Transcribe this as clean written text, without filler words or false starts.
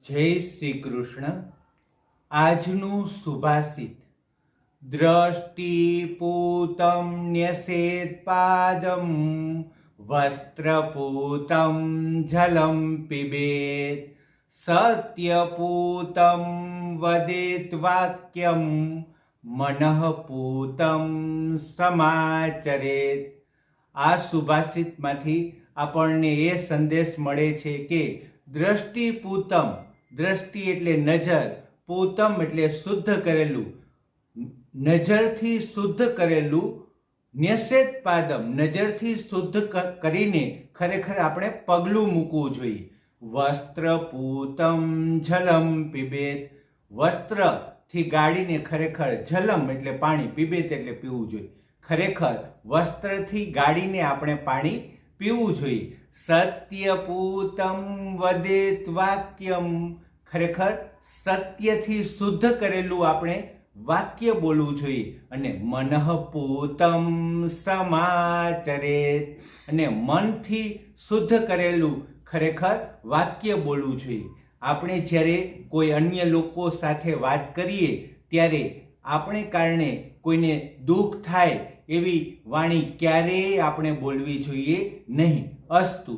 જય શ્રી કૃષ્ણ. આજનું સુભાષિત દ્રષ્ટિપૂતમ ન્યસેત પાદમ વસ્ત્રપૂતમ જલમ પીબેત સત્યપૂતમ વદેત વાક્યમ મનઃપૂતમ સમાચરેત. આ સુભાષિતમાંથી આપણને એ સંદેશ મળે છે કે દ્રષ્ટિપૂતમ, દ્રષ્ટિ એટલે નજર, પૂતમ એટલે શુદ્ધ કરેલું, નજરથી શુદ્ધ કરેલું, ન્યસેત પાદમ નજરથી શુદ્ધ કરીને ખરેખર આપણે પગલું મૂકવું જોઈએ. વસ્ત્રપૂતમ જલમ પીબેત, વસ્ત્રથી ગાળીને ખરેખર જલમ એટલે પાણી, પીબેત એટલે પીવું જોઈએ. ખરેખર વસ્ત્રથી ગાળીને આપણે પાણી પીવું જોઈએ. સત્યપૂતમ વદેત વાક્યમ, ખરેખર સત્યથી શુદ્ધ કરેલું આપણે વાક્ય બોલવું જોઈએ. અને મનઃપૂતમ સમાચરેત, અને મનથી શુદ્ધ કરેલું ખરેખર વાક્ય બોલવું જોઈએ. આપણે જ્યારે કોઈ અન્ય લોકો સાથે વાત કરીએ ત્યારે આપણે કારણે કોઈને દુઃખ થાય એવી વાણી ક્યારેય આપણે બોલવી જોઈએ નહીં. અસ્તુ.